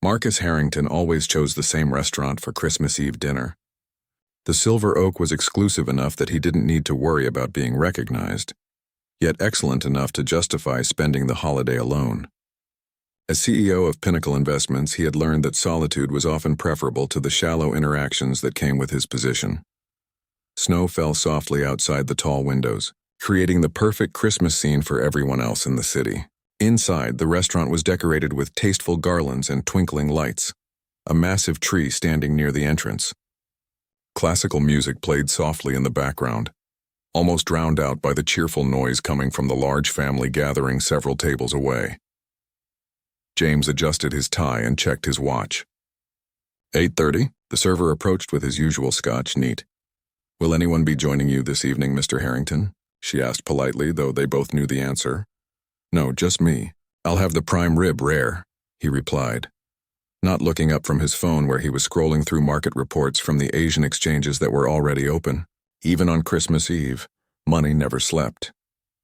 Marcus Harrington always chose the same restaurant for Christmas Eve dinner. The Silver Oak was exclusive enough that he didn't need to worry about being recognized, yet excellent enough to justify spending the holiday alone. As CEO of Pinnacle Investments, he had learned that solitude was often preferable to the shallow interactions that came with his position. Snow fell softly outside the tall windows, creating the perfect Christmas scene for everyone else in the city. Inside, the restaurant was decorated with tasteful garlands and twinkling lights, a massive tree standing near the entrance. Classical music played softly in the background, almost drowned out by the cheerful noise coming from the large family gathering several tables away. James adjusted his tie and checked his watch. 8:30, the server approached with his usual Scotch neat. "Will anyone be joining you this evening, Mr. Harrington?" she asked politely, though they both knew the answer. "No, just me. I'll have the prime rib rare," he replied, not looking up from his phone where he was scrolling through market reports from the Asian exchanges that were already open. Even on Christmas Eve, money never slept.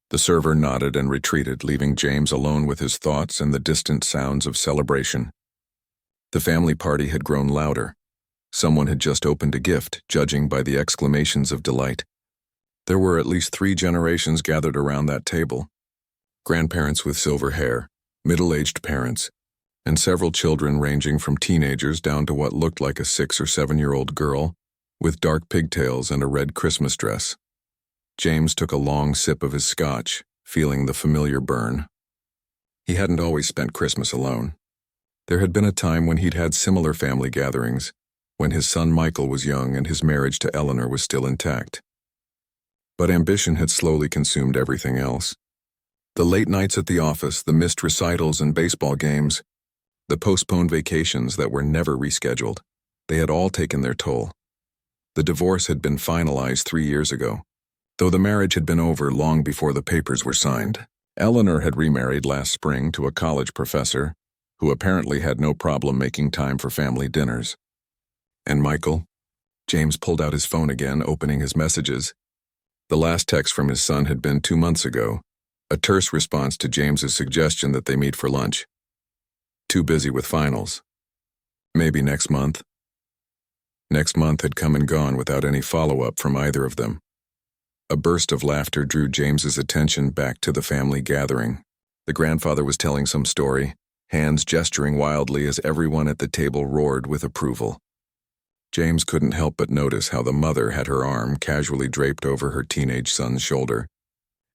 The server nodded and retreated, leaving James alone with his thoughts and the distant sounds of celebration. The family party had grown louder. Someone had just opened a gift, judging by the exclamations of delight. There were at least 3 generations gathered around that table. Grandparents with silver hair, middle-aged parents, and several children ranging from teenagers down to what looked like a 6- or 7-year-old girl with dark pigtails and a red Christmas dress. James took a long sip of his scotch, feeling the familiar burn. He hadn't always spent Christmas alone. There had been a time when he'd had similar family gatherings, when his son Michael was young and his marriage to Eleanor was still intact. But ambition had slowly consumed everything else. The late nights at the office, the missed recitals and baseball games, the postponed vacations that were never rescheduled, they had all taken their toll. The divorce had been finalized 3 years ago, though the marriage had been over long before the papers were signed. Eleanor had remarried last spring to a college professor, who apparently had no problem making time for family dinners. And Michael? James pulled out his phone again, opening his messages. The last text from his son had been 2 months ago, a terse response to James's suggestion that they meet for lunch. Too busy with finals. Maybe next month. Next month had come and gone without any follow-up from either of them. A burst of laughter drew James's attention back to the family gathering. The grandfather was telling some story, hands gesturing wildly as everyone at the table roared with approval. James couldn't help but notice how the mother had her arm casually draped over her teenage son's shoulder,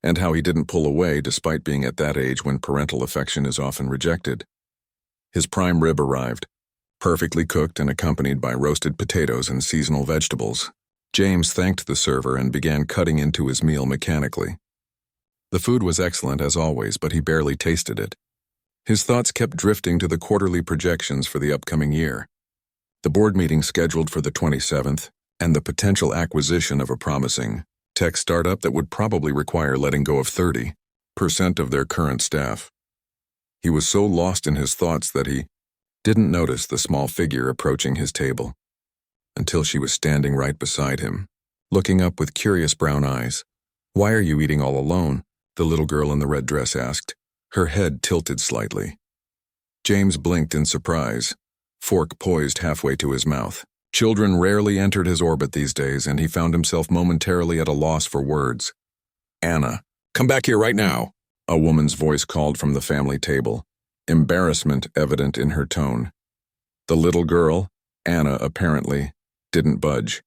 and how he didn't pull away despite being at that age when parental affection is often rejected. His prime rib arrived, perfectly cooked and accompanied by roasted potatoes and seasonal vegetables. James thanked the server and began cutting into his meal mechanically. The food was excellent as always, but he barely tasted it. His thoughts kept drifting to the quarterly projections for the upcoming year, the board meeting scheduled for the 27th, and the potential acquisition of a promising tech startup that would probably require letting go of 30% of their current staff. He was so lost in his thoughts that he didn't notice the small figure approaching his table, until she was standing right beside him, looking up with curious brown eyes. "Why are you eating all alone?" the little girl in the red dress asked, her head tilted slightly. James blinked in surprise, fork poised halfway to his mouth. Children rarely entered his orbit these days, and he found himself momentarily at a loss for words. "Anna, come back here right now," a woman's voice called from the family table, embarrassment evident in her tone. The little girl, Anna apparently, didn't budge.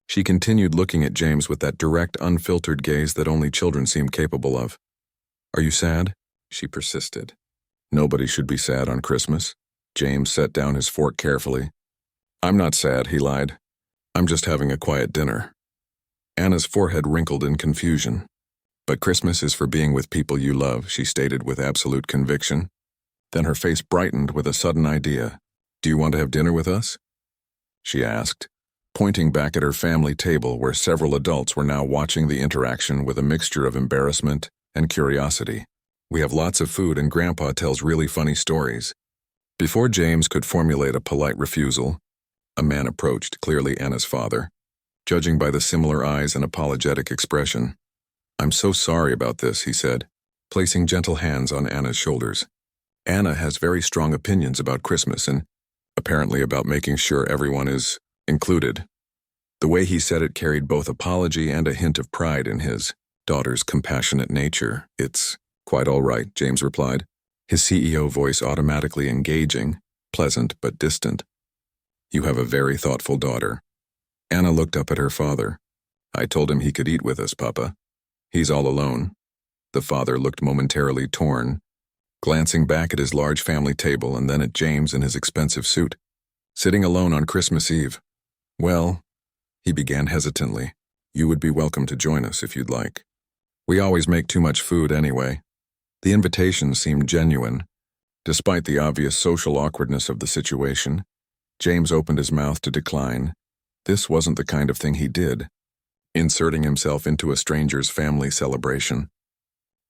She continued looking at James with that direct, unfiltered gaze that only children seem capable of. "Are you sad?" she persisted. "Nobody should be sad on Christmas." James set down his fork carefully. "I'm not sad," he lied. "I'm just having a quiet dinner." Anna's forehead wrinkled in confusion. "But Christmas is for being with people you love," she stated with absolute conviction. Then her face brightened with a sudden idea. "Do you want to have dinner with us?" she asked, pointing back at her family table where several adults were now watching the interaction with a mixture of embarrassment and curiosity. "We have lots of food and Grandpa tells really funny stories." Before James could formulate a polite refusal, a man approached, clearly Anna's father, judging by the similar eyes and apologetic expression. "I'm so sorry about this," he said, placing gentle hands on Anna's shoulders. Anna has very strong opinions about Christmas and apparently about making sure everyone is included. The way he said it carried both apology and a hint of pride in his daughter's compassionate nature. It's quite all right, James replied, his CEO voice automatically engaging, pleasant but distant. You have a very thoughtful daughter. Anna looked up at her father. I told him he could eat with us, Papa. He's all alone. The father looked momentarily torn, glancing back at his large family table and then at James in his expensive suit, sitting alone on Christmas Eve. Well, he began hesitantly, you would be welcome to join us if you'd like. We always make too much food anyway. The invitation seemed genuine. Despite the obvious social awkwardness of the situation, James opened his mouth to decline. This wasn't the kind of thing he did, inserting himself into a stranger's family celebration.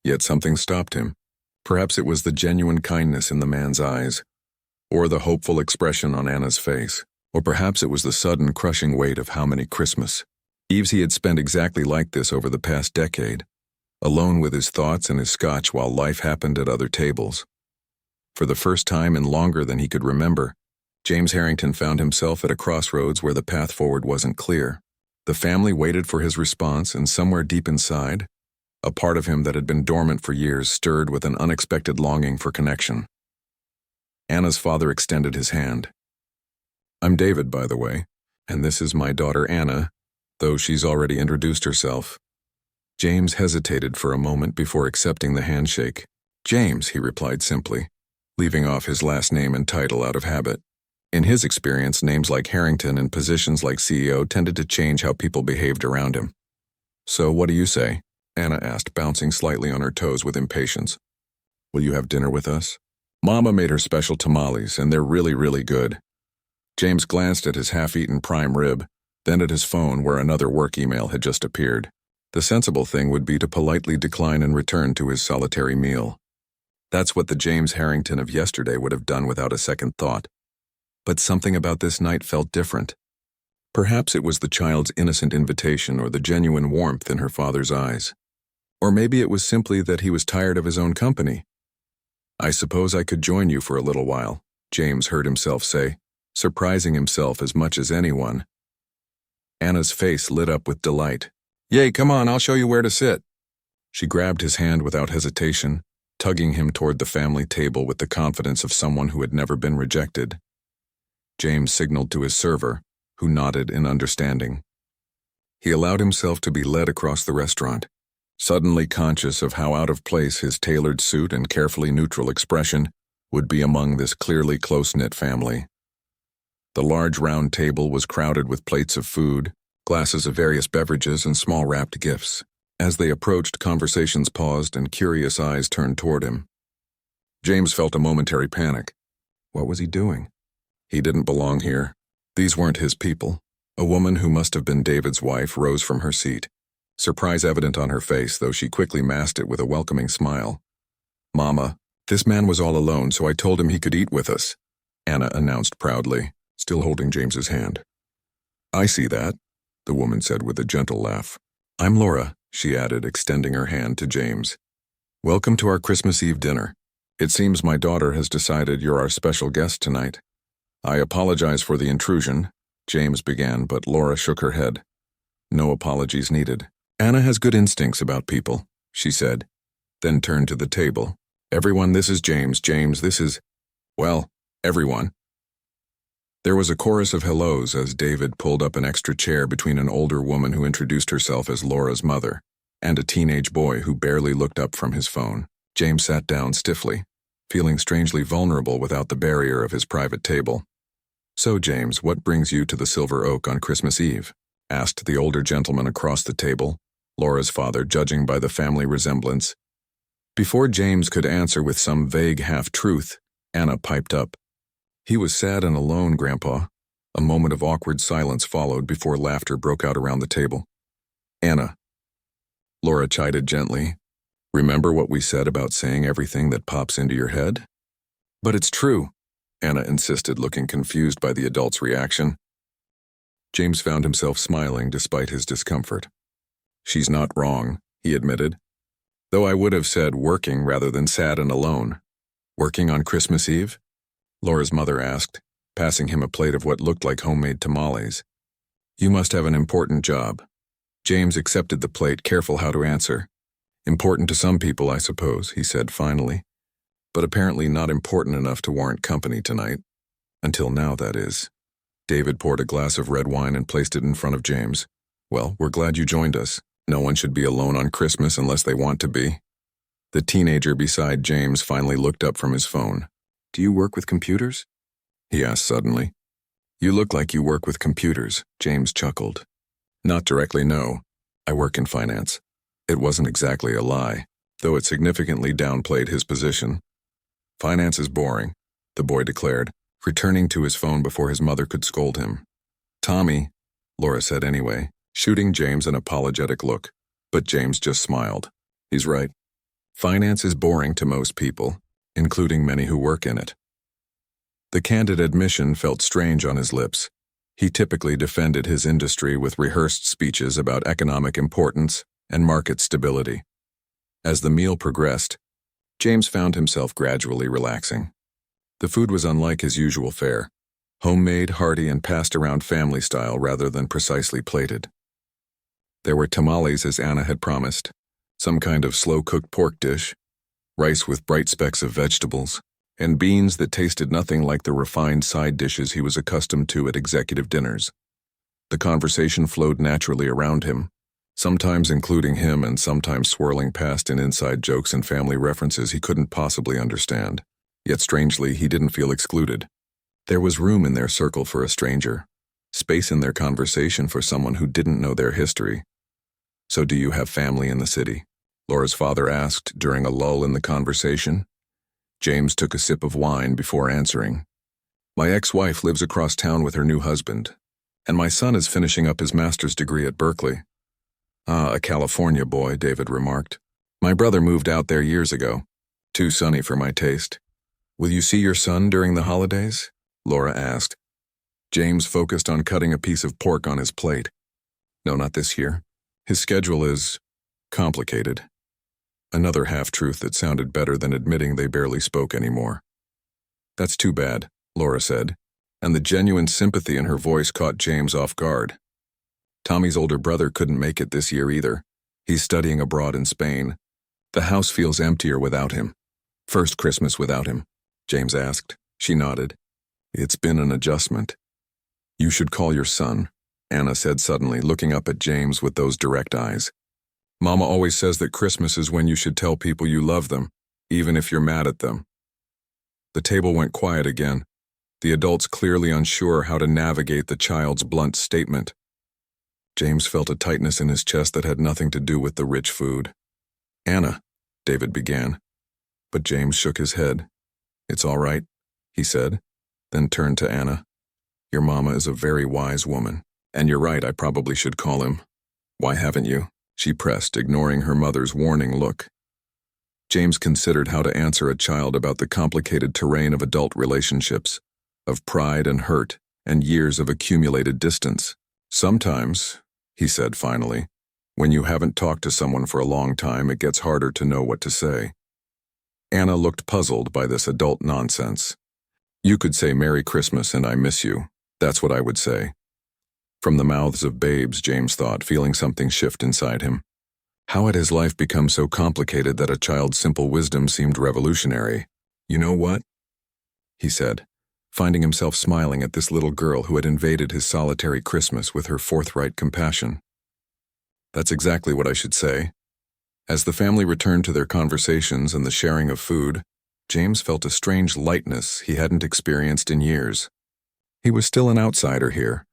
Yet something stopped him. Perhaps it was the genuine kindness in the man's eyes, or the hopeful expression on Anna's face, or perhaps it was the sudden crushing weight of how many Christmas Eves he had spent exactly like this over the past decade, alone with his thoughts and his scotch while life happened at other tables. For the first time in longer than he could remember, James Harrington found himself at a crossroads where the path forward wasn't clear. The family waited for his response, and somewhere deep inside, a part of him that had been dormant for years stirred with an unexpected longing for connection. Anna's father extended his hand. I'm David, by the way, and this is my daughter Anna, though she's already introduced herself. James hesitated for a moment before accepting the handshake. James, he replied simply, leaving off his last name and title out of habit. In his experience, names like Harrington and positions like CEO tended to change how people behaved around him. So what do you say? Anna asked, bouncing slightly on her toes with impatience. Will you have dinner with us? Mama made her special tamales, and they're really, really good. James glanced at his half-eaten prime rib, then at his phone where another work email had just appeared. The sensible thing would be to politely decline and return to his solitary meal. That's what the James Harrington of yesterday would have done without a second thought. But something about this night felt different. Perhaps it was the child's innocent invitation or the genuine warmth in her father's eyes. Or maybe it was simply that he was tired of his own company. I suppose I could join you for a little while, James heard himself say, surprising himself as much as anyone. Anna's face lit up with delight. Yay, come on, I'll show you where to sit. She grabbed his hand without hesitation, tugging him toward the family table with the confidence of someone who had never been rejected. James signaled to his server, who nodded in understanding. He allowed himself to be led across the restaurant, suddenly conscious of how out of place his tailored suit and carefully neutral expression would be among this clearly close-knit family. The large round table was crowded with plates of food, glasses of various beverages, and small wrapped gifts. As they approached, conversations paused and curious eyes turned toward him. James felt a momentary panic. What was he doing? He didn't belong here. These weren't his people. A woman who must have been David's wife rose from her seat, surprise evident on her face, though she quickly masked it with a welcoming smile. Mama, this man was all alone, so I told him he could eat with us, Anna announced proudly, still holding James's hand. I see that, the woman said with a gentle laugh. I'm Laura, she added, extending her hand to James. Welcome to our Christmas Eve dinner. It seems my daughter has decided you're our special guest tonight. I apologize for the intrusion, James began, but Laura shook her head. No apologies needed. Anna has good instincts about people, she said, then turned to the table. Everyone, this is James. James, this is, well, everyone. There was a chorus of hellos as David pulled up an extra chair between an older woman who introduced herself as Laura's mother and a teenage boy who barely looked up from his phone. James sat down stiffly, feeling strangely vulnerable without the barrier of his private table. So, James, what brings you to the Silver Oak on Christmas Eve? Asked the older gentleman across the table, Laura's father judging by the family resemblance. Before James could answer with some vague half-truth, Anna piped up. He was sad and alone, Grandpa. A moment of awkward silence followed before laughter broke out around the table. Anna. Laura chided gently. Remember what we said about saying everything that pops into your head? But it's true, Anna insisted, looking confused by the adult's reaction. James found himself smiling despite his discomfort. She's not wrong, he admitted, though I would have said working rather than sad and alone. Working on Christmas Eve? Laura's mother asked, passing him a plate of what looked like homemade tamales. You must have an important job. James accepted the plate, careful how to answer. Important to some people, I suppose, he said finally. But apparently not important enough to warrant company tonight. Until now, that is. David poured a glass of red wine and placed it in front of James. Well, we're glad you joined us. No one should be alone on Christmas unless they want to be. The teenager beside James finally looked up from his phone. Do you work with computers? He asked suddenly. You look like you work with computers, James chuckled. Not directly, no. I work in finance. It wasn't exactly a lie, though it significantly downplayed his position. Finance is boring, the boy declared, returning to his phone before his mother could scold him. Tommy, Laura said anyway, shooting James an apologetic look, but James just smiled. He's right. Finance is boring to most people, including many who work in it. The candid admission felt strange on his lips. He typically defended his industry with rehearsed speeches about economic importance and market stability. As the meal progressed, James found himself gradually relaxing. The food was unlike his usual fare, homemade, hearty, and passed around family style rather than precisely plated. There were tamales as Anna had promised, some kind of slow-cooked pork dish, rice with bright specks of vegetables, and beans that tasted nothing like the refined side dishes he was accustomed to at executive dinners. The conversation flowed naturally around him, sometimes including him and sometimes swirling past in inside jokes and family references he couldn't possibly understand. Yet strangely, he didn't feel excluded. There was room in their circle for a stranger, space in their conversation for someone who didn't know their history. So do you have family in the city? Laura's father asked during a lull in the conversation. James took a sip of wine before answering. My ex-wife lives across town with her new husband, and my son is finishing up his master's degree at Berkeley. Ah, a California boy, David remarked. My brother moved out there years ago. Too sunny for my taste. Will you see your son during the holidays? Laura asked. James focused on cutting a piece of pork on his plate. No, not this year. His schedule is complicated. Another half-truth that sounded better than admitting they barely spoke anymore. That's too bad, Laura said, and the genuine sympathy in her voice caught James off guard. Tommy's older brother couldn't make it this year either. He's studying abroad in Spain. The house feels emptier without him. First Christmas without him, James asked. She nodded. It's been an adjustment. You should call your son, Anna said suddenly, looking up at James with those direct eyes. Mama always says that Christmas is when you should tell people you love them, even if you're mad at them. The table went quiet again, the adults clearly unsure how to navigate the child's blunt statement. James felt a tightness in his chest that had nothing to do with the rich food. Anna, David began, but James shook his head. It's all right, he said, then turned to Anna. Your mama is a very wise woman, and you're right, I probably should call him. Why haven't you? She pressed, ignoring her mother's warning look. James considered how to answer a child about the complicated terrain of adult relationships, of pride and hurt, and years of accumulated distance. Sometimes, he said finally, when you haven't talked to someone for a long time, it gets harder to know what to say. Anna looked puzzled by this adult nonsense. You could say Merry Christmas and I miss you. That's what I would say. From the mouths of babes, James thought, feeling something shift inside him. How had his life become so complicated that a child's simple wisdom seemed revolutionary? You know what? He said, finding himself smiling at this little girl who had invaded his solitary Christmas with her forthright compassion. That's exactly what I should say. As the family returned to their conversations and the sharing of food, James felt a strange lightness he hadn't experienced in years. He was still an outsider here,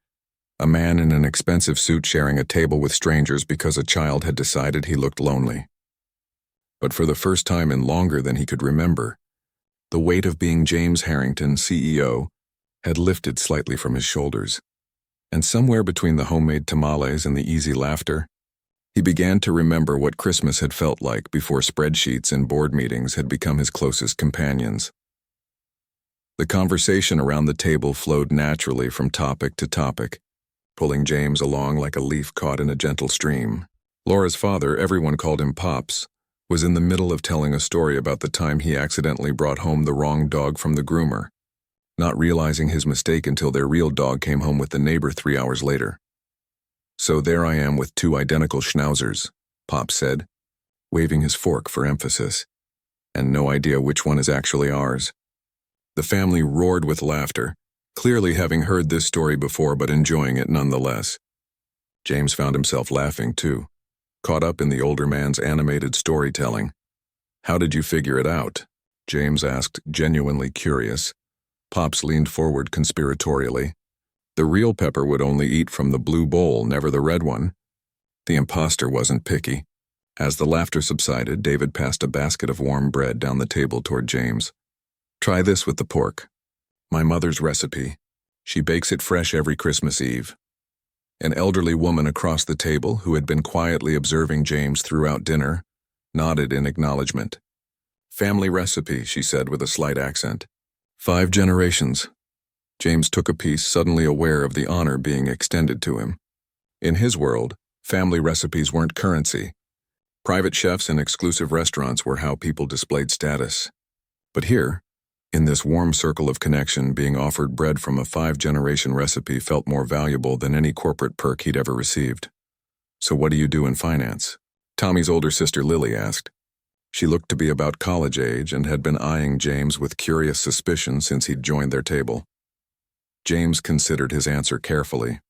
a man in an expensive suit sharing a table with strangers because a child had decided he looked lonely. But for the first time in longer than he could remember, the weight of being James Harrington, CEO, had lifted slightly from his shoulders, and somewhere between the homemade tamales and the easy laughter, he began to remember what Christmas had felt like before spreadsheets and board meetings had become his closest companions. The conversation around the table flowed naturally from topic to topic, pulling James along like a leaf caught in a gentle stream. Laura's father, everyone called him Pops, was in the middle of telling a story about the time he accidentally brought home the wrong dog from the groomer, not realizing his mistake until their real dog came home with the neighbor 3 hours later. "So there I am with 2 identical schnauzers," Pop said, waving his fork for emphasis, "and no idea which one is actually ours." The family roared with laughter, clearly having heard this story before but enjoying it nonetheless. James found himself laughing too, caught up in the older man's animated storytelling. "How did you figure it out?" James asked, genuinely curious. Pops leaned forward conspiratorially. "The real Pepper would only eat from the blue bowl, never the red one." The imposter wasn't picky. As the laughter subsided, David passed a basket of warm bread down the table toward James. "Try this with the pork. My mother's recipe. She bakes it fresh every Christmas Eve." An elderly woman across the table, who had been quietly observing James throughout dinner, nodded in acknowledgement. "Family recipe," she said with a slight accent. 5 generations." James took a piece, suddenly aware of the honor being extended to him. In his world, family recipes weren't currency. Private chefs and exclusive restaurants were how people displayed status. But here, in this warm circle of connection, being offered bread from a 5-generation recipe felt more valuable than any corporate perk he'd ever received. "So what do you do in finance?" Tommy's older sister Lily asked. She looked to be about college age and had been eyeing James with curious suspicion since he'd joined their table. James considered his answer carefully.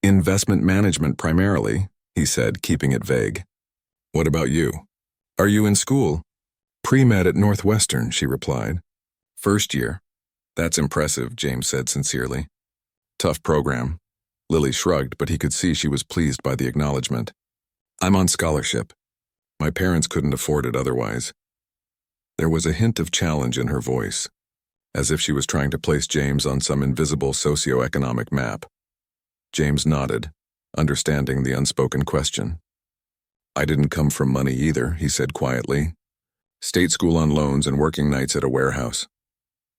"Investment management primarily," he said, keeping it vague. "What about you? Are you in school?" "Pre-med at Northwestern," she replied. "First year." "That's impressive," James said sincerely. "Tough program." Lily shrugged, but he could see she was pleased by the acknowledgement. "I'm on scholarship. My parents couldn't afford it otherwise." There was a hint of challenge in her voice, as if she was trying to place James on some invisible socioeconomic map. James nodded, understanding the unspoken question. "I didn't come from money either," he said quietly. "State school on loans and working nights at a warehouse."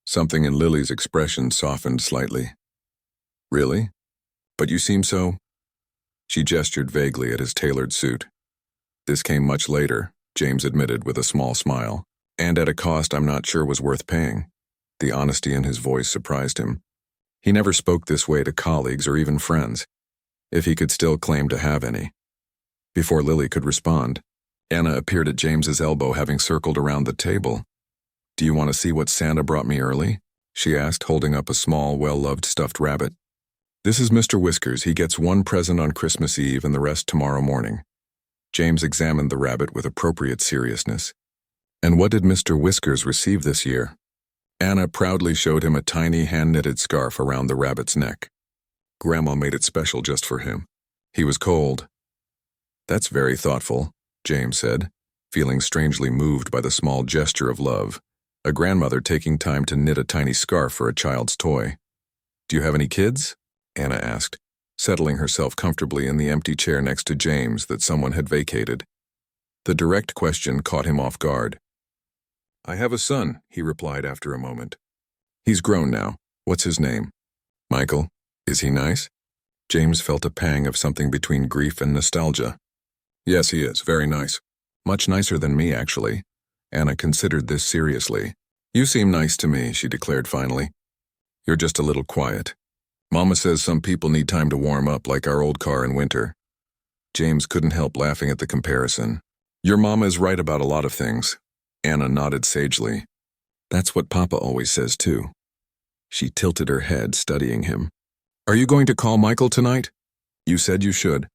Something in Lily's expression softened slightly. "Really? But you seem so—" She gestured vaguely at his tailored suit. "This came much later," James admitted with a small smile, "and at a cost I'm not sure was worth paying." The honesty in his voice surprised him. He never spoke this way to colleagues or even friends, if he could still claim to have any. Before Lily could respond, Anna appeared at James's elbow, having circled around the table. "Do you want to see what Santa brought me early?" she asked, holding up a small, well-loved stuffed rabbit. "This is Mr. Whiskers. He gets 1 present on Christmas Eve and the rest tomorrow morning." James examined the rabbit with appropriate seriousness. "And what did Mr. Whiskers receive this year?" Anna proudly showed him a tiny hand-knitted scarf around the rabbit's neck. "Grandma made it special just for him. He was cold." "That's very thoughtful," James said, feeling strangely moved by the small gesture of love. A grandmother taking time to knit a tiny scarf for a child's toy. "Do you have any kids?" Anna asked, settling herself comfortably in the empty chair next to James that someone had vacated. The direct question caught him off guard. "I have a son," he replied after a moment. "He's grown now. What's his name?" "Michael. Is he nice?" James felt a pang of something between grief and nostalgia. "Yes, he is. Very nice. Much nicer than me, actually." Anna considered this seriously. "You seem nice to me," she declared finally. "You're just a little quiet. Mama says some people need time to warm up, like our old car in winter." James couldn't help laughing at the comparison. "Your mama is right about a lot of things." Anna nodded sagely. "That's what Papa always says, too." She tilted her head, studying him. "Are you going to call Michael tonight?" "You said you should."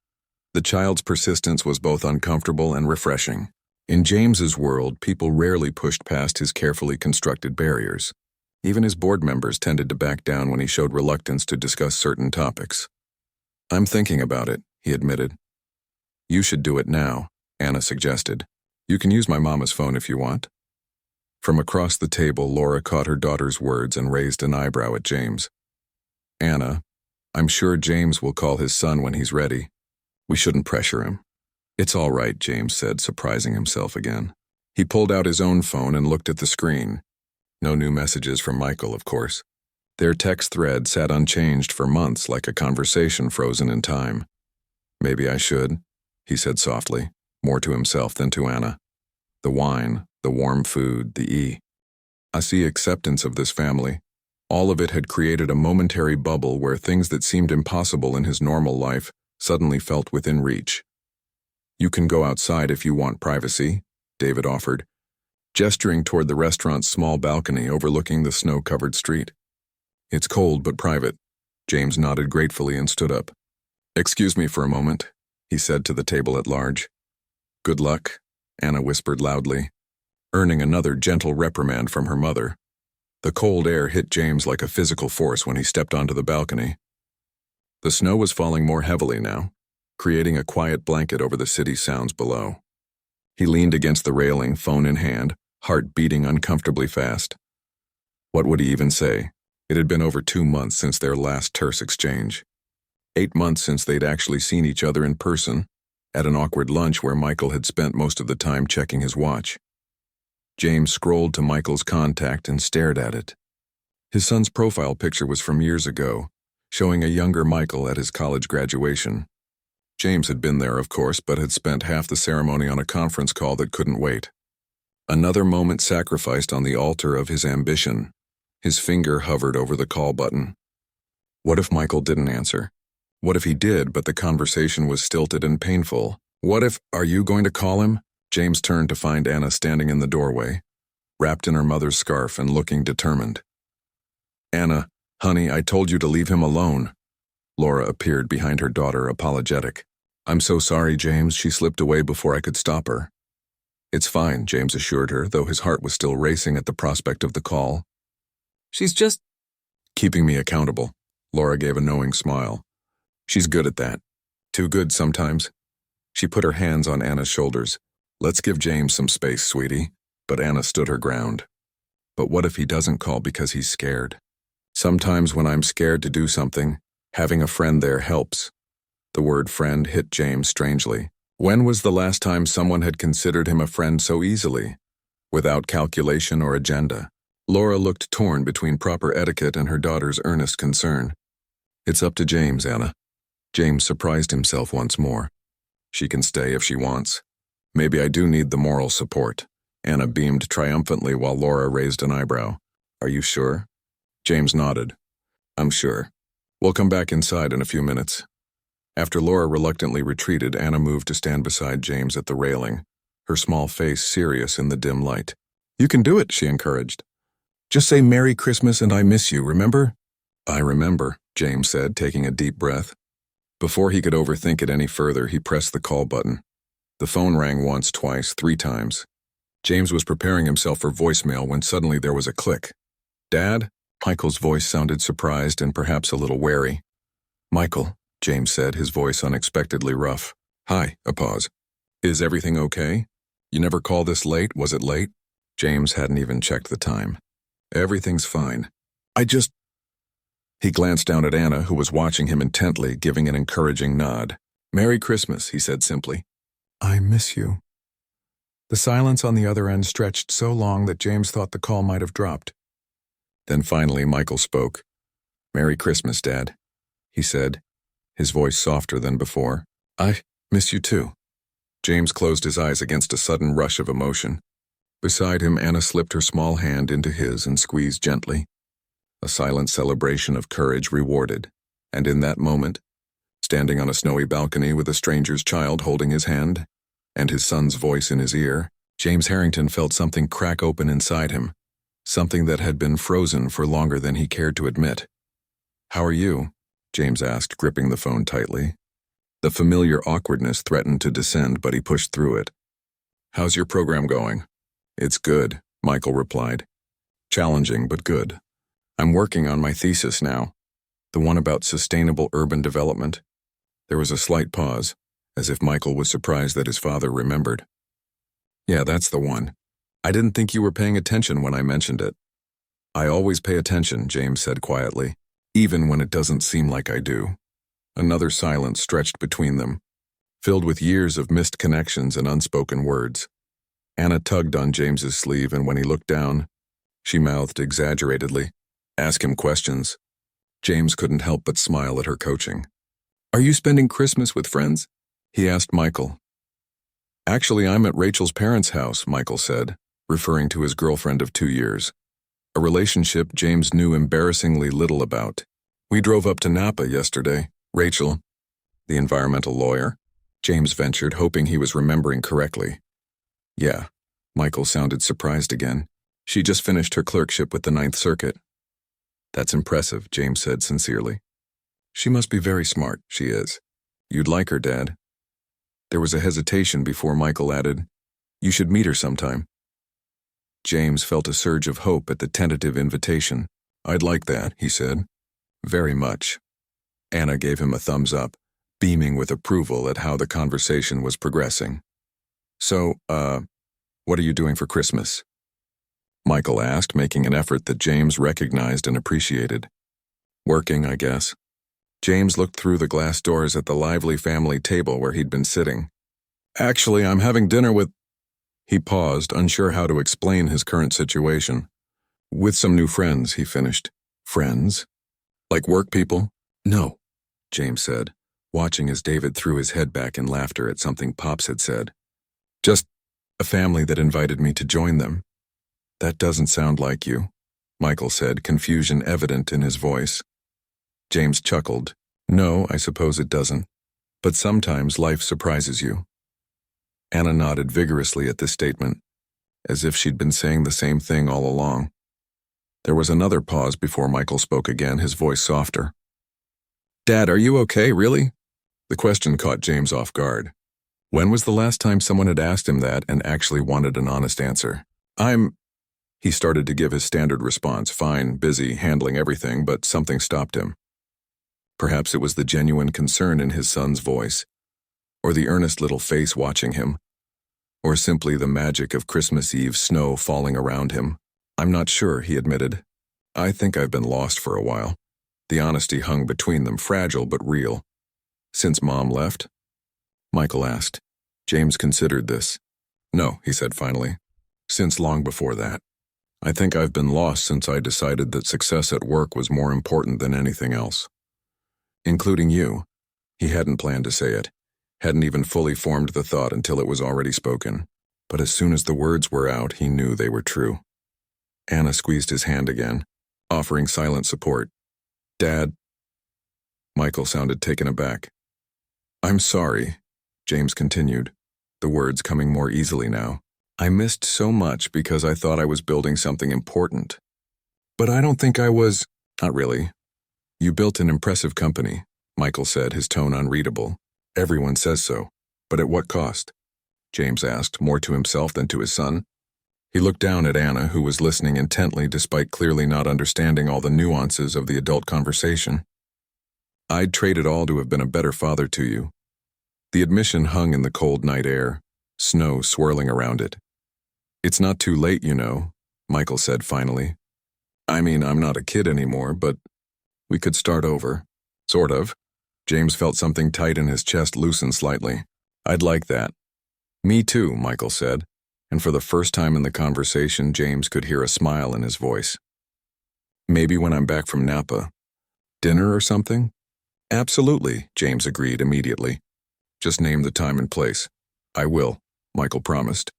The child's persistence was both uncomfortable and refreshing. In James's world, people rarely pushed past his carefully constructed barriers. Even his board members tended to back down when he showed reluctance to discuss certain topics. "I'm thinking about it," he admitted. "You should do it now," Anna suggested. "You can use my mama's phone if you want." From across the table, Laura caught her daughter's words and raised an eyebrow at James. "Anna, I'm sure James will call his son when he's ready. We shouldn't pressure him." "It's all right," James said, surprising himself again. He pulled out his own phone and looked at the screen. No new messages from Michael, of course. Their text thread sat unchanged for months, like a conversation frozen in time. "Maybe I should," he said softly, more to himself than to Anna. The wine, the warm food, I see acceptance of this family. All of it had created a momentary bubble where things that seemed impossible in his normal life suddenly felt within reach. You can go outside if you want privacy, David offered, gesturing toward the restaurant's small balcony overlooking the snow-covered street. It's cold but private. James nodded gratefully and stood up. Excuse me for a moment, he said to the table at large. Good luck, Anna whispered loudly, earning another gentle reprimand from her mother. The cold air hit James like a physical force when he stepped onto the balcony. The snow was falling more heavily now, creating a quiet blanket over the city's sounds below. He leaned against the railing, phone in hand, heart beating uncomfortably fast. What would he even say? It had been over 2 months since their last terse exchange. 8 months since they'd actually seen each other in person, at an awkward lunch where Michael had spent most of the time checking his watch. James scrolled to Michael's contact and stared at it. His son's profile picture was from years ago, showing a younger Michael at his college graduation. James had been there, of course, but had spent half the ceremony on a conference call that couldn't wait. Another moment sacrificed on the altar of his ambition. His finger hovered over the call button. What if Michael didn't answer? What if he did, but the conversation was stilted and painful? What if, are you going to call him? James turned to find Anna standing in the doorway, wrapped in her mother's scarf and looking determined. Anna, honey, I told you to leave him alone. Laura appeared behind her daughter, apologetic. I'm so sorry, James, she slipped away before I could stop her. It's fine, James assured her, though his heart was still racing at the prospect of the call. She's just keeping me accountable. Laura gave a knowing smile. She's good at that. Too good sometimes. She put her hands on Anna's shoulders. Let's give James some space, sweetie. But Anna stood her ground. But what if he doesn't call because he's scared? Sometimes when I'm scared to do something, having a friend there helps. The word friend hit James strangely. When was the last time someone had considered him a friend so easily, without calculation or agenda? Laura looked torn between proper etiquette and her daughter's earnest concern. It's up to James, Anna. James surprised himself once more. She can stay if she wants. Maybe I do need the moral support. Anna beamed triumphantly while Laura raised an eyebrow. Are you sure? James nodded. I'm sure. We'll come back inside in a few minutes. After Laura reluctantly retreated, Anna moved to stand beside James at the railing, her small face serious in the dim light. You can do it, she encouraged. Just say Merry Christmas and I miss you, remember? I remember, James said, taking a deep breath. Before he could overthink it any further, he pressed the call button. The phone rang once, twice, 3 times. James was preparing himself for voicemail when suddenly there was a click. Dad? Michael's voice sounded surprised and perhaps a little wary. Michael, James said, his voice unexpectedly rough. Hi, a pause. Is everything okay? You never call this late, was it late? James hadn't even checked the time. Everything's fine. He glanced down at Anna, who was watching him intently, giving an encouraging nod. Merry Christmas, he said simply. I miss you. The silence on the other end stretched so long that James thought the call might have dropped. Then finally Michael spoke. Merry Christmas, Dad, he said, his voice softer than before. I miss you too. James closed his eyes against a sudden rush of emotion. Beside him, Anna slipped her small hand into his and squeezed gently. A silent celebration of courage rewarded, and in that moment, standing on a snowy balcony with a stranger's child holding his hand, and his son's voice in his ear, James Harrington felt something crack open inside him, something that had been frozen for longer than he cared to admit. How are you? James asked, gripping the phone tightly. The familiar awkwardness threatened to descend, but he pushed through it. How's your program going? It's good, Michael replied. Challenging, but good. I'm working on my thesis now, the one about sustainable urban development. There was a slight pause, as if Michael was surprised that his father remembered. Yeah, that's the one. I didn't think you were paying attention when I mentioned it. I always pay attention, James said quietly, even when it doesn't seem like I do. Another silence stretched between them, filled with years of missed connections and unspoken words. Anna tugged on James's sleeve, and when he looked down, she mouthed exaggeratedly, Ask him questions. James couldn't help but smile at her coaching. Are you spending Christmas with friends? He asked Michael. Actually, I'm at Rachel's parents' house, Michael said, referring to his girlfriend of 2 years. A relationship James knew embarrassingly little about. We drove up to Napa yesterday. Rachel, the environmental lawyer, James ventured, hoping he was remembering correctly. Yeah, Michael sounded surprised again. She just finished her clerkship with the Ninth Circuit. That's impressive, James said sincerely. She must be very smart, she is. You'd like her, Dad. There was a hesitation before Michael added, You should meet her sometime. James felt a surge of hope at the tentative invitation. I'd like that, he said. Very much. Anna gave him a thumbs up, beaming with approval at how the conversation was progressing. So, what are you doing for Christmas? Michael asked, making an effort that James recognized and appreciated. Working, I guess. James looked through the glass doors at the lively family table where he'd been sitting. Actually, I'm having dinner with... He paused, unsure how to explain his current situation. With some new friends, he finished. Friends? Like work people? No, James said, watching as David threw his head back in laughter at something Pops had said. Just a family that invited me to join them. That doesn't sound like you, Michael said, confusion evident in his voice. James chuckled. No, I suppose it doesn't. But sometimes life surprises you. Anna nodded vigorously at this statement, as if she'd been saying the same thing all along. There was another pause before Michael spoke again, his voice softer. Dad, are you okay, really? The question caught James off guard. When was the last time someone had asked him that and actually wanted an honest answer? He started to give his standard response, fine, busy, handling everything, but something stopped him. Perhaps it was the genuine concern in his son's voice, or the earnest little face watching him, or simply the magic of Christmas Eve snow falling around him. I'm not sure, he admitted. I think I've been lost for a while. The honesty hung between them, fragile but real. Since Mom left? Michael asked. James considered this. No, he said finally. Since long before that. I think I've been lost since I decided that success at work was more important than anything else. Including you. He hadn't planned to say it, hadn't even fully formed the thought until it was already spoken. But as soon as the words were out, he knew they were true. Anna squeezed his hand again, offering silent support. Dad. Michael sounded taken aback. I'm sorry, James continued, the words coming more easily now. I missed so much because I thought I was building something important. But I don't think I was... Not really. You built an impressive company, Michael said, his tone unreadable. Everyone says so. But at what cost? James asked, more to himself than to his son. He looked down at Anna, who was listening intently despite clearly not understanding all the nuances of the adult conversation. I'd trade it all to have been a better father to you. The admission hung in the cold night air, snow swirling around it. It's not too late, you know, Michael said finally. I mean, I'm not a kid anymore, but we could start over. Sort of. James felt something tight in his chest loosen slightly. I'd like that. Me too, Michael said, and for the first time in the conversation, James could hear a smile in his voice. Maybe when I'm back from Napa. Dinner or something? Absolutely, James agreed immediately. Just name the time and place. I will, Michael promised.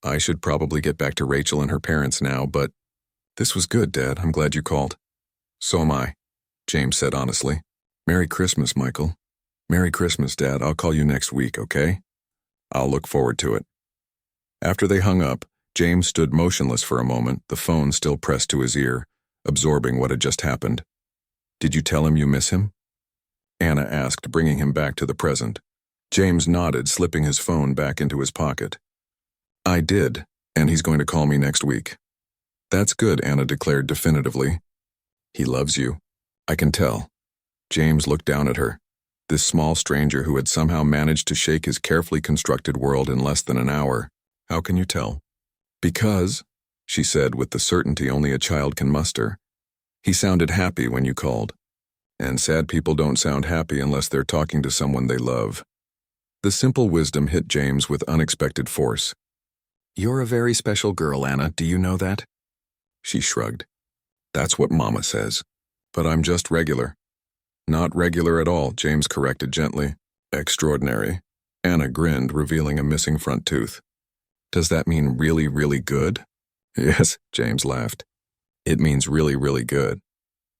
I should probably get back to Rachel and her parents now, but this was good, Dad. I'm glad you called. So am I, James said honestly. Merry Christmas, Michael. Merry Christmas, Dad. I'll call you next week, okay? I'll look forward to it. After they hung up, James stood motionless for a moment, the phone still pressed to his ear, absorbing what had just happened. Did you tell him you miss him? Anna asked, bringing him back to the present. James nodded, slipping his phone back into his pocket. I did, and he's going to call me next week. That's good, Anna declared definitively. He loves you. I can tell. James looked down at her, this small stranger who had somehow managed to shake his carefully constructed world in less than an hour. How can you tell? Because, she said with the certainty only a child can muster, he sounded happy when you called. And sad people don't sound happy unless they're talking to someone they love. The simple wisdom hit James with unexpected force. You're a very special girl, Anna. Do you know that? She shrugged. That's what Mama says. But I'm just regular. Not regular at all, James corrected gently. Extraordinary. Anna grinned, revealing a missing front tooth. Does that mean really, really good? Yes, James laughed. It means really, really good.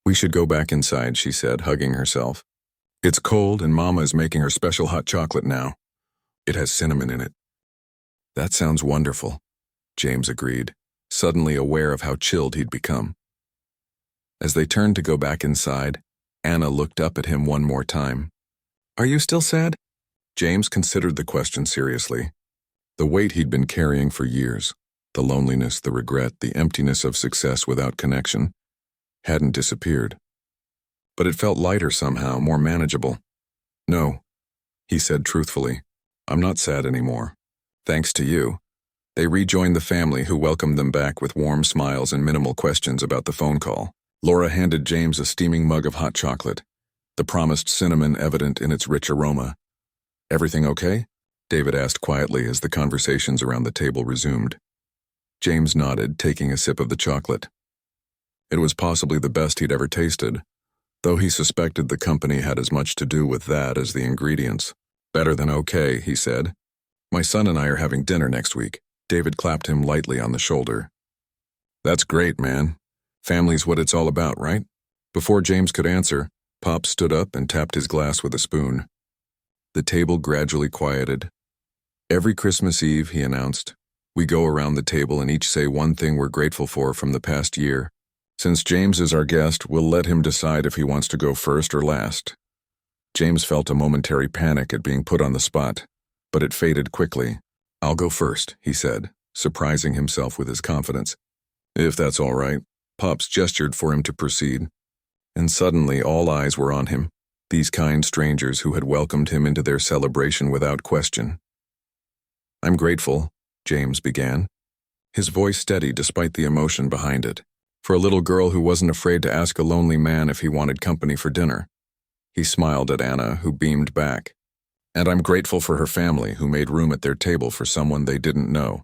We should go back inside, she said, hugging herself. It's cold and Mama is making her special hot chocolate now. It has cinnamon in it. That sounds wonderful, James agreed, suddenly aware of how chilled he'd become. As they turned to go back inside, Anna looked up at him one more time. Are you still sad? James considered the question seriously. The weight he'd been carrying for years, the loneliness, the regret, the emptiness of success without connection, hadn't disappeared. But it felt lighter somehow, more manageable. No, he said truthfully. I'm not sad anymore. Thanks to you. They rejoined the family, who welcomed them back with warm smiles and minimal questions about the phone call. Laura handed James a steaming mug of hot chocolate, the promised cinnamon evident in its rich aroma. Everything okay? David asked quietly as the conversations around the table resumed. James nodded, taking a sip of the chocolate. It was possibly the best he'd ever tasted, though he suspected the company had as much to do with that as the ingredients. Better than okay, he said. My son and I are having dinner next week. David clapped him lightly on the shoulder. That's great, man. Family's what it's all about, right? Before James could answer, Pop stood up and tapped his glass with a spoon. The table gradually quieted. Every Christmas Eve, he announced, we go around the table and each say one thing we're grateful for from the past year. Since James is our guest, we'll let him decide if he wants to go first or last. James felt a momentary panic at being put on the spot, but it faded quickly. I'll go first, he said, surprising himself with his confidence. If that's all right. Pops gestured for him to proceed, and suddenly all eyes were on him, these kind strangers who had welcomed him into their celebration without question. I'm grateful, James began, his voice steady despite the emotion behind it, for a little girl who wasn't afraid to ask a lonely man if he wanted company for dinner. He smiled at Anna, who beamed back. And I'm grateful for her family, who made room at their table for someone they didn't know.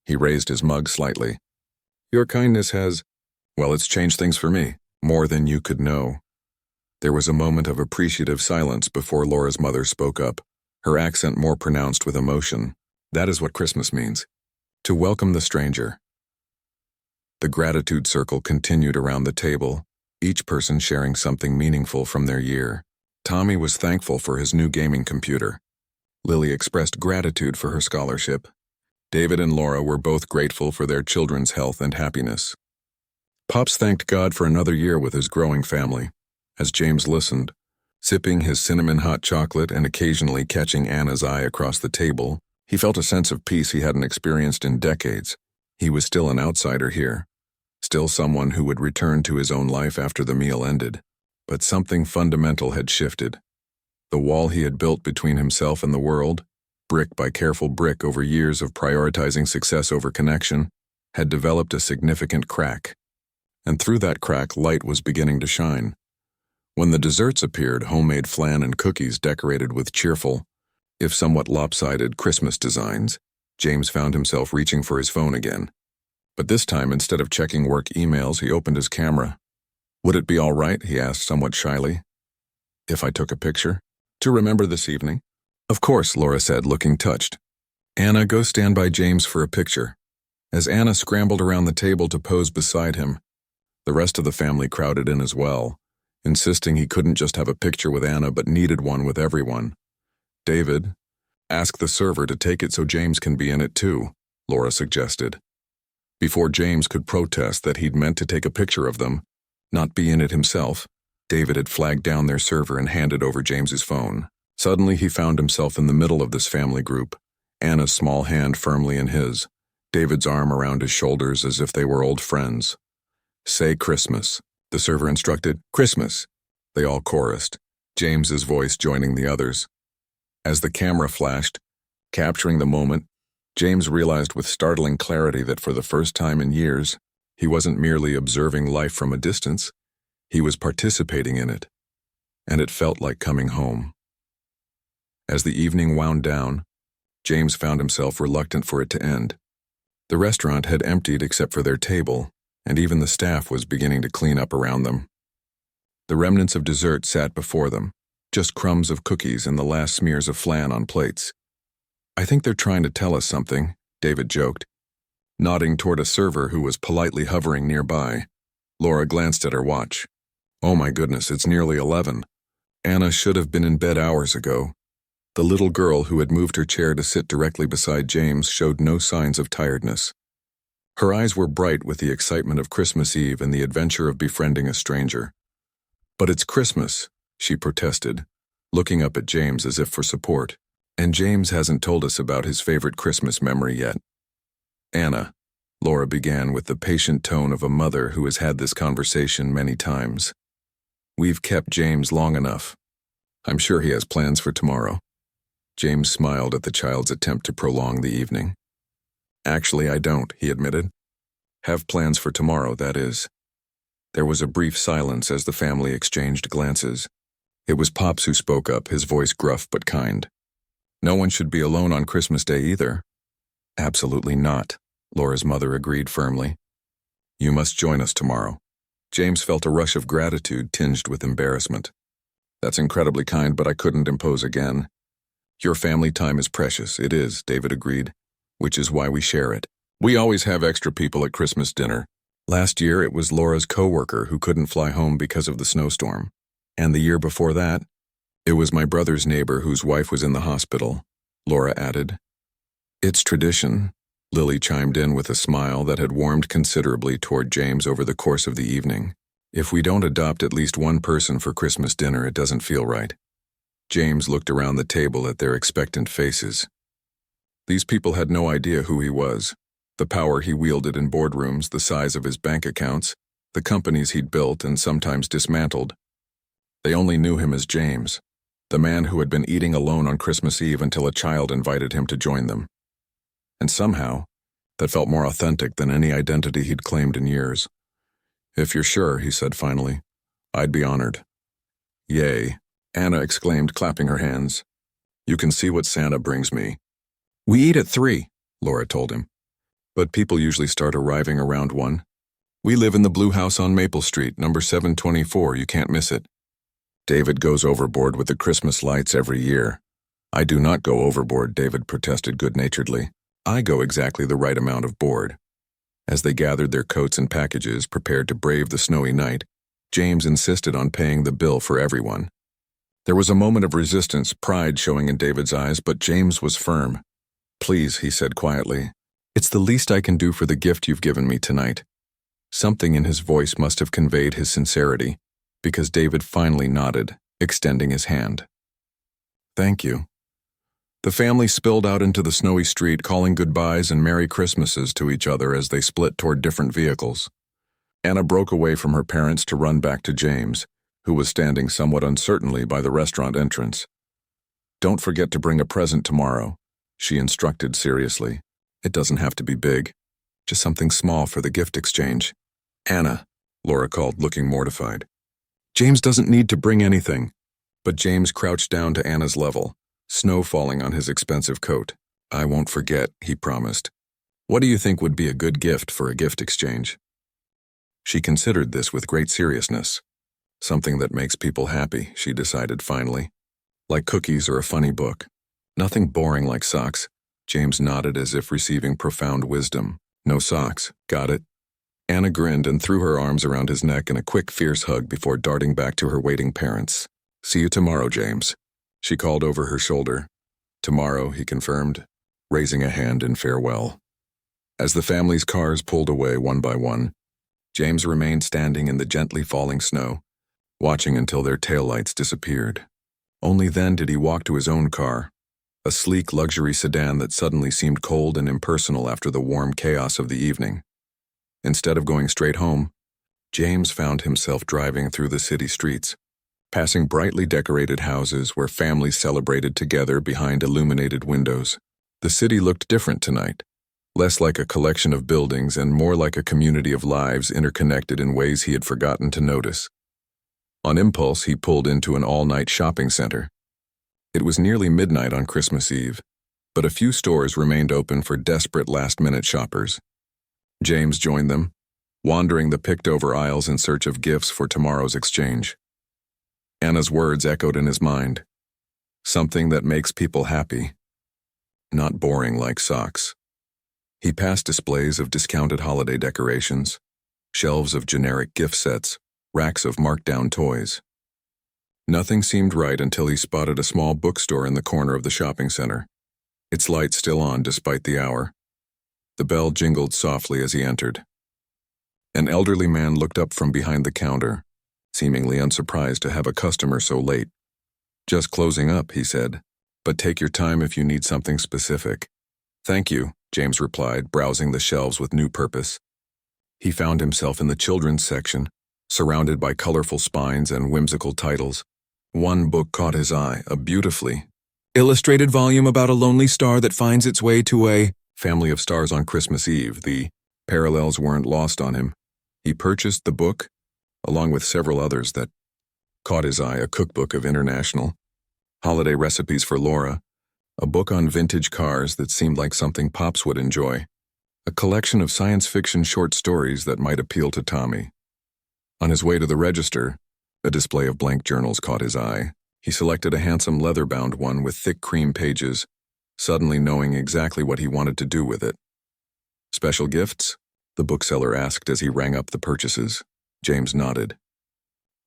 He raised his mug slightly. Your kindness has, well, it's changed things for me, more than you could know. There was a moment of appreciative silence before Laura's mother spoke up, her accent more pronounced with emotion. That is what Christmas means. To welcome the stranger. The gratitude circle continued around the table, each person sharing something meaningful from their year. Tommy was thankful for his new gaming computer. Lily expressed gratitude for her scholarship. David and Laura were both grateful for their children's health and happiness. Pops thanked God for another year with his growing family. As James listened, sipping his cinnamon hot chocolate and occasionally catching Anna's eye across the table, he felt a sense of peace he hadn't experienced in decades. He was still an outsider here, still someone who would return to his own life after the meal ended. But something fundamental had shifted. The wall he had built between himself and the world, brick by careful brick over years of prioritizing success over connection, had developed a significant crack. And through that crack, light was beginning to shine. When the desserts appeared, homemade flan and cookies decorated with cheerful, if somewhat lopsided, Christmas designs, James found himself reaching for his phone again. But this time, instead of checking work emails, he opened his camera. Would it be all right, he asked somewhat shyly, if I took a picture? To remember this evening? Of course, Laura said, looking touched. Anna, go stand by James for a picture. As Anna scrambled around the table to pose beside him, the rest of the family crowded in as well, insisting he couldn't just have a picture with Anna but needed one with everyone. David, ask the server to take it so James can be in it too, Laura suggested. Before James could protest that he'd meant to take a picture of them, not be in it himself, David had flagged down their server and handed over James's phone. Suddenly he found himself in the middle of this family group, Anna's small hand firmly in his, David's arm around his shoulders as if they were old friends. Say Christmas, the server instructed. Christmas, they all chorused, James's voice joining the others. As the camera flashed, capturing the moment, James realized with startling clarity that for the first time in years, he wasn't merely observing life from a distance, he was participating in it, and it felt like coming home. As the evening wound down, James found himself reluctant for it to end. The restaurant had emptied except for their table, and even the staff was beginning to clean up around them. The remnants of dessert sat before them, just crumbs of cookies and the last smears of flan on plates. I think they're trying to tell us something, David joked, nodding toward a server who was politely hovering nearby. Laura glanced at her watch. Oh my goodness, it's nearly 11. Anna should have been in bed hours ago. The little girl who had moved her chair to sit directly beside James showed no signs of tiredness. Her eyes were bright with the excitement of Christmas Eve and the adventure of befriending a stranger. But it's Christmas, she protested, looking up at James as if for support. And James hasn't told us about his favorite Christmas memory yet. Anna, Laura began with the patient tone of a mother who has had this conversation many times. We've kept James long enough. I'm sure he has plans for tomorrow. James smiled at the child's attempt to prolong the evening. Actually, I don't, he admitted. Have plans for tomorrow, that is. There was a brief silence as the family exchanged glances. It was Pops who spoke up, his voice gruff but kind. No one should be alone on Christmas Day either. Absolutely not, Laura's mother agreed firmly. You must join us tomorrow. James felt a rush of gratitude tinged with embarrassment. That's incredibly kind, but I couldn't impose again. Your family time is precious, it is, David agreed, which is why we share it. We always have extra people at Christmas dinner. Last year it was Laura's coworker who couldn't fly home because of the snowstorm. And the year before that, it was my brother's neighbor whose wife was in the hospital, Laura added. It's tradition, Lily chimed in with a smile that had warmed considerably toward James over the course of the evening. If we don't adopt at least one person for Christmas dinner, it doesn't feel right. James looked around the table at their expectant faces. These people had no idea who he was, the power he wielded in boardrooms, the size of his bank accounts, the companies he'd built and sometimes dismantled. They only knew him as James, the man who had been eating alone on Christmas Eve until a child invited him to join them. And somehow, that felt more authentic than any identity he'd claimed in years. If you're sure, he said finally, I'd be honored. Yay, Anna exclaimed, clapping her hands. You can see what Santa brings me. We eat at 3, Laura told him. But people usually start arriving around 1. We live in the blue house on Maple Street, number 724, you can't miss it. David goes overboard with the Christmas lights every year. I do not go overboard, David protested good-naturedly. I go exactly the right amount of board. As they gathered their coats and packages, prepared to brave the snowy night, James insisted on paying the bill for everyone. There was a moment of resistance, pride showing in David's eyes, but James was firm. Please, he said quietly. It's the least I can do for the gift you've given me tonight. Something in his voice must have conveyed his sincerity, because David finally nodded, extending his hand. Thank you. The family spilled out into the snowy street, calling goodbyes and Merry Christmases to each other as they split toward different vehicles. Anna broke away from her parents to run back to James, who was standing somewhat uncertainly by the restaurant entrance. Don't forget to bring a present tomorrow, she instructed seriously. It doesn't have to be big, just something small for the gift exchange. Anna, Laura called, looking mortified. James doesn't need to bring anything. But James crouched down to Anna's level, snow falling on his expensive coat. I won't forget, he promised. What do you think would be a good gift for a gift exchange? She considered this with great seriousness. Something that makes people happy, she decided finally. Like cookies or a funny book. Nothing boring like socks. James nodded as if receiving profound wisdom. No socks, got it? Anna grinned and threw her arms around his neck in a quick, fierce hug before darting back to her waiting parents. See you tomorrow, James, she called over her shoulder. Tomorrow, he confirmed, raising a hand in farewell. As the family's cars pulled away one by one, James remained standing in the gently falling snow, watching until their taillights disappeared. Only then did he walk to his own car, a sleek luxury sedan that suddenly seemed cold and impersonal after the warm chaos of the evening. Instead of going straight home, James found himself driving through the city streets, passing brightly decorated houses where families celebrated together behind illuminated windows. The city looked different tonight, less like a collection of buildings and more like a community of lives interconnected in ways he had forgotten to notice. On impulse, he pulled into an all-night shopping center. It was nearly midnight on Christmas Eve, but a few stores remained open for desperate last-minute shoppers. James joined them, wandering the picked-over aisles in search of gifts for tomorrow's exchange. Anna's words echoed in his mind. Something that makes people happy. not boring like socks. He passed displays of discounted holiday decorations, shelves of generic gift sets, racks of marked-down toys. Nothing seemed right until he spotted a small bookstore in the corner of the shopping center, its light still on despite the hour. The bell jingled softly as he entered. An elderly man looked up from behind the counter, seemingly unsurprised to have a customer so late. "Just closing up," he said, "but take your time if you need something specific." "Thank you," James replied, browsing the shelves with new purpose. He found himself in the children's section, surrounded by colorful spines and whimsical titles. One book caught his eye, a beautifully illustrated volume about a lonely star that finds its way to a family of stars on Christmas Eve. The parallels weren't lost on him. He purchased the book, along with several others that caught his eye: a cookbook of International, holiday recipes for Laura, a book on vintage cars that seemed like something Pops would enjoy, a collection of science fiction short stories that might appeal to Tommy. On his way to the register, a display of blank journals caught his eye. He selected a handsome leather-bound one with thick cream pages, suddenly knowing exactly what he wanted to do with it. "Special gifts?" the bookseller asked as he rang up the purchases. James nodded.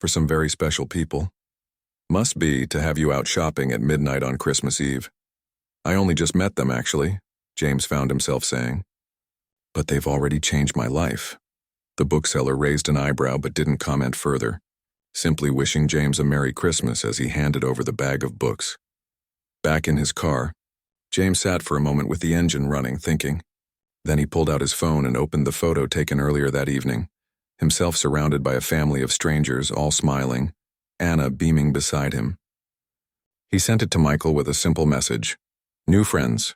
"For some very special people. Must be to have you out shopping at midnight on Christmas Eve." "I only just met them, actually," James found himself saying. "But they've already changed my life." The bookseller raised an eyebrow but didn't comment further, simply wishing James a Merry Christmas as he handed over the bag of books. Back in his car, James sat for a moment with the engine running, thinking. Then he pulled out his phone and opened the photo taken earlier that evening, himself surrounded by a family of strangers, all smiling, Anna beaming beside him. He sent it to Michael with a simple message: "New friends.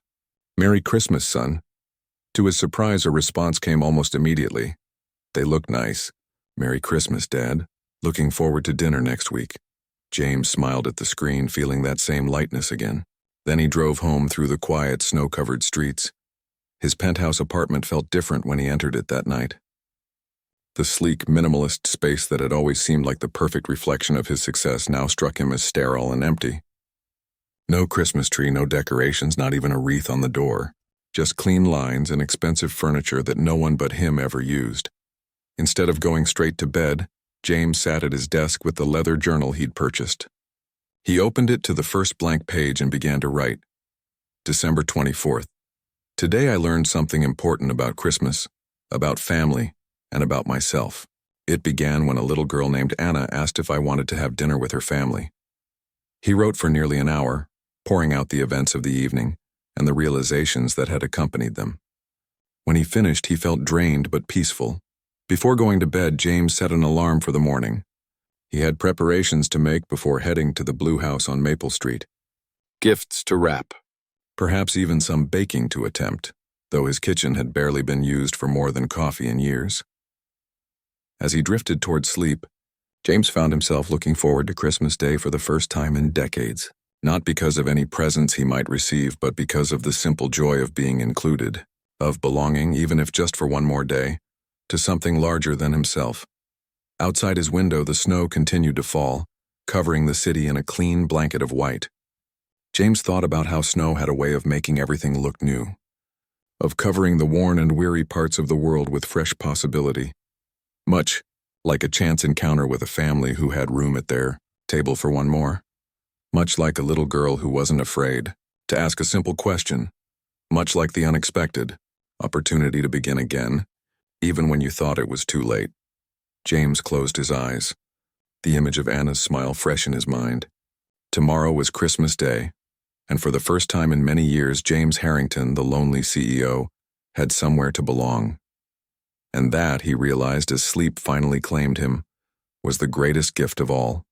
Merry Christmas, son." To his surprise, a response came almost immediately. "They look nice. Merry Christmas, Dad. Looking forward to dinner next week." James smiled at the screen, feeling that same lightness again. Then he drove home through the quiet, snow-covered streets. His penthouse apartment felt different when he entered it that night. The sleek, minimalist space that had always seemed like the perfect reflection of his success now struck him as sterile and empty. No Christmas tree, no decorations, not even a wreath on the door. Just clean lines and expensive furniture that no one but him ever used. Instead of going straight to bed, James sat at his desk with the leather journal he'd purchased. He opened it to the first blank page and began to write. December 24th. Today I learned something important about Christmas, about family, and about myself. It began when a little girl named Anna asked if I wanted to have dinner with her family. He wrote for nearly an hour, pouring out the events of the evening and the realizations that had accompanied them. When he finished, he felt drained but peaceful. Before going to bed, James set an alarm for the morning. He had preparations to make before heading to the Blue House on Maple Street. Gifts to wrap. Perhaps even some baking to attempt, though his kitchen had barely been used for more than coffee in years. As he drifted toward sleep, James found himself looking forward to Christmas Day for the first time in decades, not because of any presents he might receive, but because of the simple joy of being included, of belonging, even if just for one more day, to something larger than himself. Outside his window, the snow continued to fall, covering the city in a clean blanket of white. James thought about how snow had a way of making everything look new, of covering the worn and weary parts of the world with fresh possibility, much like a chance encounter with a family who had room at their table for one more, much like a little girl who wasn't afraid to ask a simple question, much like the unexpected opportunity to begin again, even when you thought it was too late. James closed his eyes, the image of Anna's smile fresh in his mind. Tomorrow was Christmas Day, and for the first time in many years, James Harrington, the lonely CEO, had somewhere to belong. And that, he realized as sleep finally claimed him, was the greatest gift of all.